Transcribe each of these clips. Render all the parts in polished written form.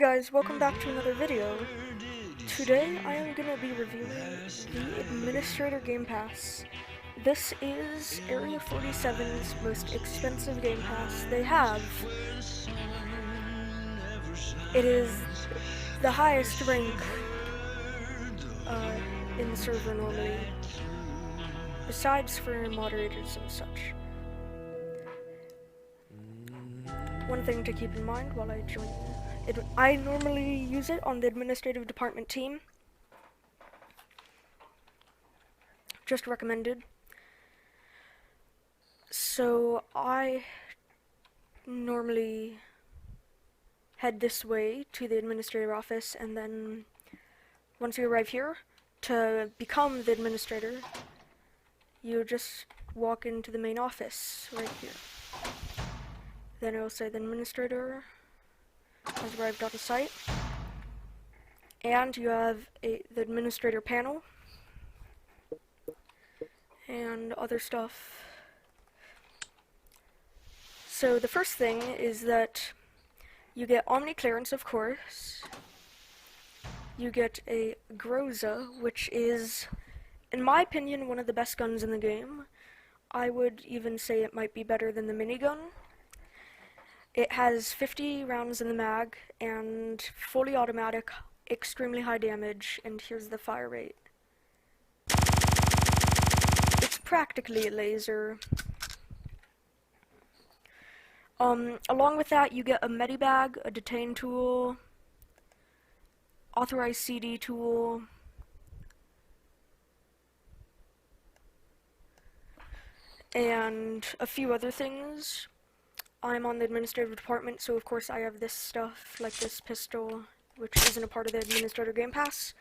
guys, welcome back to another video. Today I am going to be reviewing the Administrator Game Pass. This is Area-47's most expensive Game Pass they have. It is the highest rank in the server normally, besides for moderators and such. One thing to keep in mind while I join it, I normally use it on the administrative department team. Just recommended. So I normally head this way to the administrator office, and then once you arrive here, to become the administrator, you just walk into the main office right here. Then it will say the administrator has arrived at the site, and you have the administrator panel and other stuff. So the first thing is that you get Omni clearance, of course. You get a Groza, which is, in my opinion, one of the best guns in the game. I would even say it might be better than the minigun. It has 50 rounds in the mag, and fully automatic, extremely high damage, and here's the fire rate. It's practically a laser. Along with that, you get a medibag, a detain tool, authorized CD tool, and a few other things. I'm on the administrative department, so of course I have this stuff, like this pistol, which isn't a part of the Administrator Game Pass.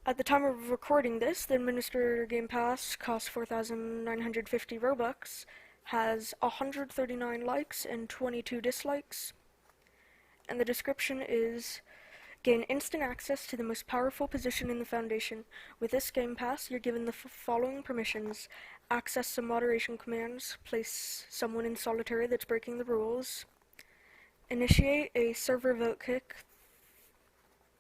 At the time of recording this, the Administrator Game Pass costs 4,950 Robux, has 139 likes and 22 dislikes, and the description is: gain instant access to the most powerful position in the Foundation. With this Game Pass, you're given the following permissions: access some moderation commands, place someone in solitary that's breaking the rules, initiate a server vote kick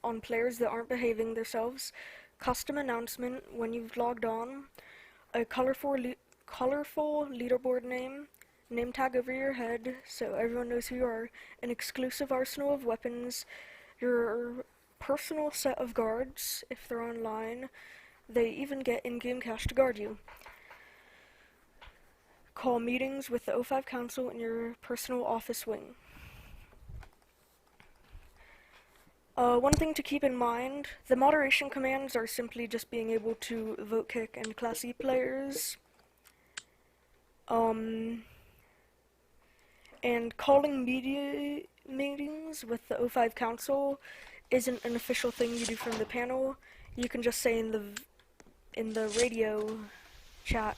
on players that aren't behaving themselves, custom announcement when you've logged on, a colorful leaderboard name tag over your head so everyone knows who you are, an exclusive arsenal of weapons, your personal set of guards if they're online. They even get in-game cash to guard you. Call meetings with the O5 Council in your personal office wing. One thing to keep in mind, the moderation commands are simply just being able to vote kick and Class E players. And calling media meetings with the O5 Council isn't an official thing you do from the panel. You can just say in the radio chat,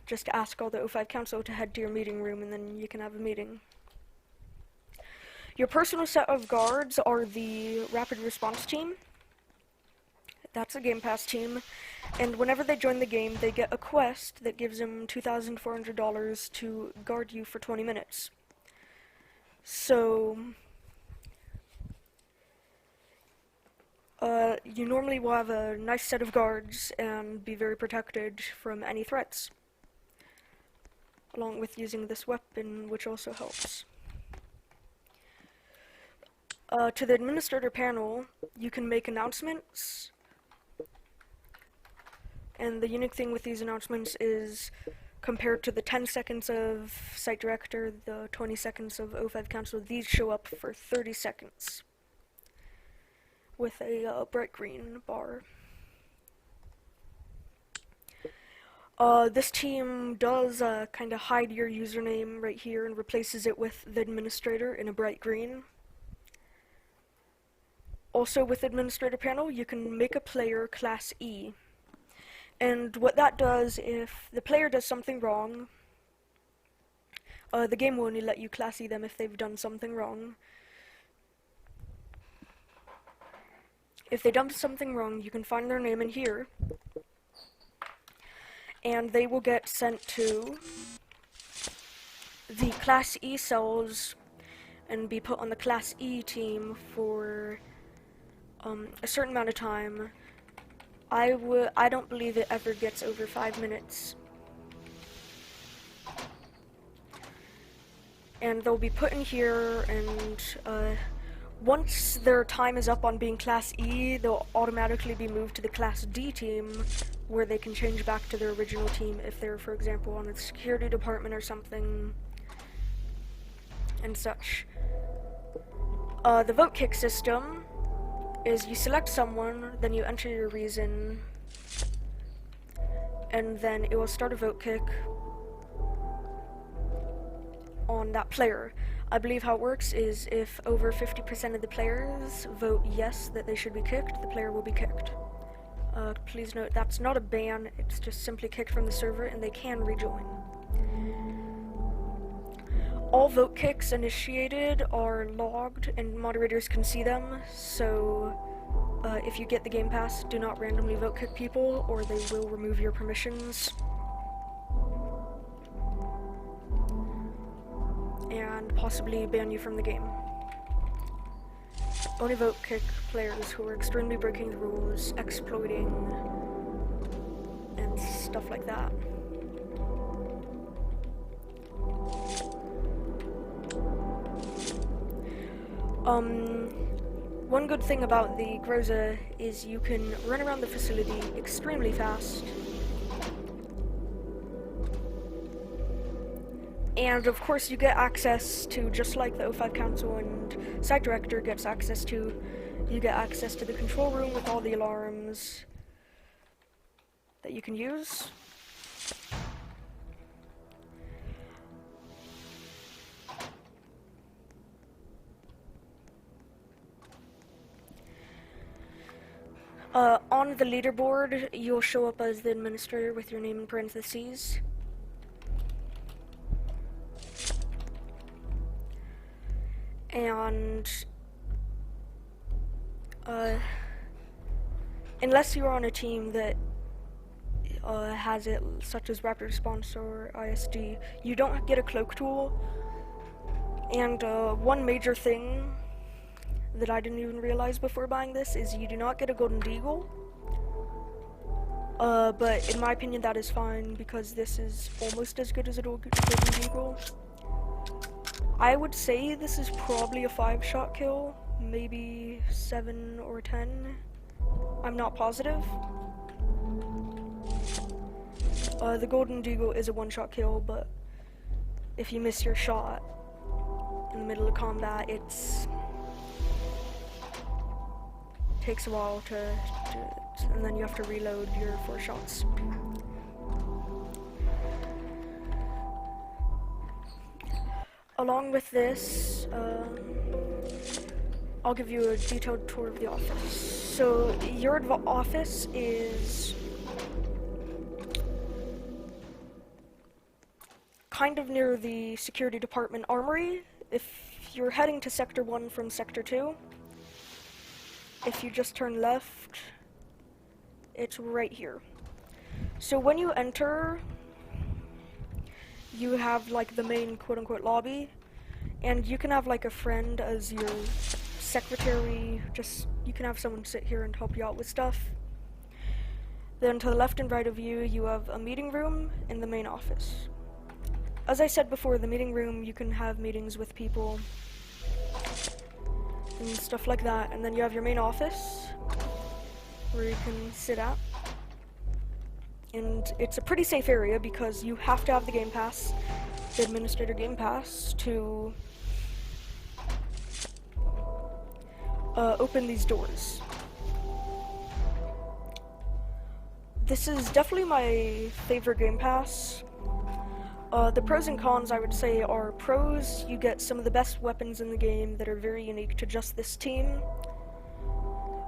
just ask all the O5 Council to head to your meeting room, and then you can have a meeting. Your personal set of guards are the Rapid Response Team. That's a Game Pass team, and whenever they join the game, they get a quest that gives them $2,400 to guard you for 20 minutes. So, you normally will have a nice set of guards and be very protected from any threats, along with using this weapon, which also helps. To the administrator panel, you can make announcements, and the unique thing with these announcements is, compared to the 10 seconds of Site Director, the 20 seconds of O5 Council, these show up for 30 seconds with a bright green bar. This team does kind of hide your username right here and replaces it with the administrator in a bright green. Also, with Administrator Panel, you can make a player Class E. And what that does, if the player does something wrong, the game will only let you Class E them if they've done something wrong. If they done something wrong, you can find their name in here, and they will get sent to the Class E cells and be put on the Class E team for a certain amount of time. I don't believe it ever gets over 5 minutes. And they'll be put in here, and once their time is up on being Class E, they'll automatically be moved to the Class D team, where they can change back to their original team if they're, for example, on the security department or something, and such. The vote kick system is you select someone, then you enter your reason, and then it will start a vote kick on that player. I believe how it works is if over 50% of the players vote yes that they should be kicked, the player will be kicked. Please note that's not a ban, it's just simply kicked from the server and they can rejoin. All vote kicks initiated are logged and moderators can see them, so if you get the game pass, do not randomly vote kick people or they will remove your permissions. And possibly ban you from the game. Only vote kick players who are extremely breaking the rules, exploiting, and stuff like that. One good thing about the Groza is you can run around the facility extremely fast. And of course you get access to, just like the O5 Council and Site Director gets access to, you get access to the control room with all the alarms that you can use. On the leaderboard, you'll show up as the administrator with your name in parentheses. And unless you're on a team that has it, such as Rapid Response or ISD, you don't get a cloak tool. And one major thing that I didn't even realize before buying this is you do not get a Golden Deagle. But in my opinion that is fine because this is almost as good as a Golden Deagle. I would say this is probably a 5-shot kill, maybe 7 or 10. I'm not positive. The Golden Deagle is a 1-shot kill, but if you miss your shot in the middle of combat, takes a while and then you have to reload your 4 shots. Along with this, I'll give you a detailed tour of the office. So your office is kind of near the security department armory. If you're heading to Sector 1 from Sector 2, if you just turn left, it's right here. So when you enter, you have like the main quote-unquote lobby, and you can have like a friend as your secretary. You can have someone sit here and help you out with stuff. Then to the left and right of you, you have a meeting room and the main office. As I said before, the meeting room, you can have meetings with people and stuff like that. And then you have your main office where you can sit at. And it's a pretty safe area because you have to have the game pass, the administrator game pass, to open these doors. This is definitely my favorite game pass. The pros and cons, I would say, are pros. You get some of the best weapons in the game that are very unique to just this team.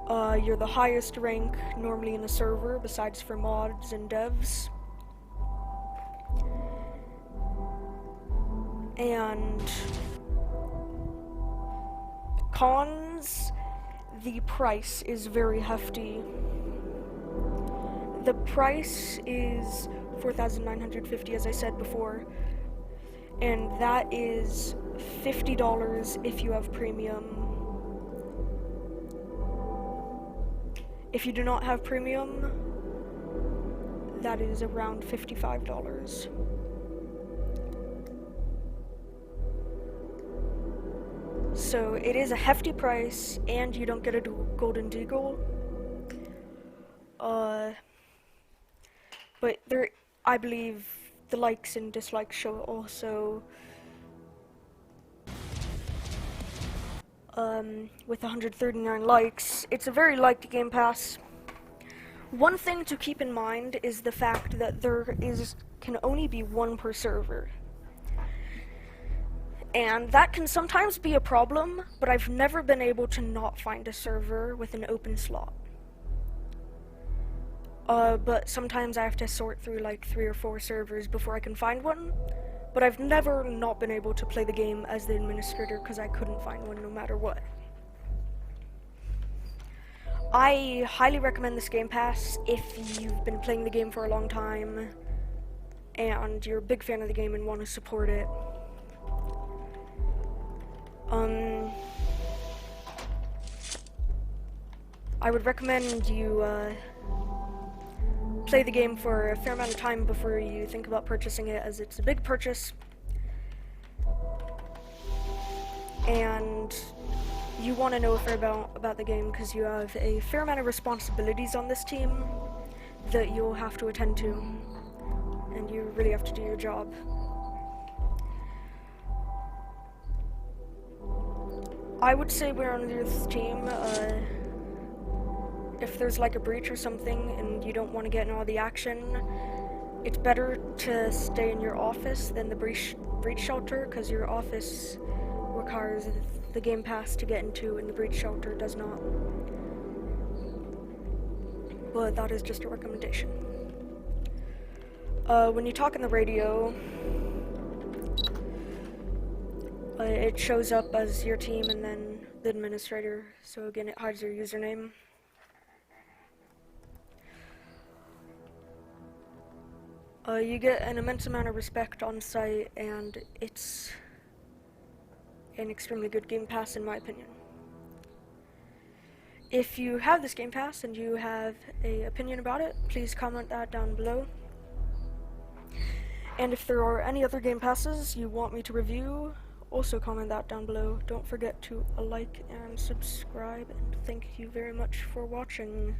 You're the highest rank normally in the server, besides for mods and devs. And cons, the price is very hefty. The price is $4,950, as I said before. and that is $50 if you have premium. If you do not have premium, that is around $55. So it is a hefty price, and you don't get a golden deagle. But there, I believe the likes and dislikes show also. With 139 likes, it's a very liked Game Pass. One thing to keep in mind is the fact that can only be one per server. And that can sometimes be a problem, but I've never been able to not find a server with an open slot. But sometimes I have to sort through like 3 or 4 servers before I can find one. But I've never not been able to play the game as the administrator because I couldn't find one no matter what. I highly recommend this Game Pass if you've been playing the game for a long time and you're a big fan of the game and want to support it. I would recommend you play the game for a fair amount of time before you think about purchasing it, as it's a big purchase. And you want to know a fair amount about the game because you have a fair amount of responsibilities on this team that you'll have to attend to, and you really have to do your job. I would say we're on this team. If there's like a breach or something and you don't want to get in all the action, it's better to stay in your office than the breach shelter, because your office requires the Game Pass to get into and the breach shelter does not. But that is just a recommendation. When you talk on the radio, it shows up as your team and then the administrator, so again it hides your username. You get an immense amount of respect on site, and it's an extremely good Game Pass in my opinion. If you have this Game Pass and you have an opinion about it, please comment that down below. And if there are any other Game Passes you want me to review, also comment that down below. Don't forget to like and subscribe, and thank you very much for watching.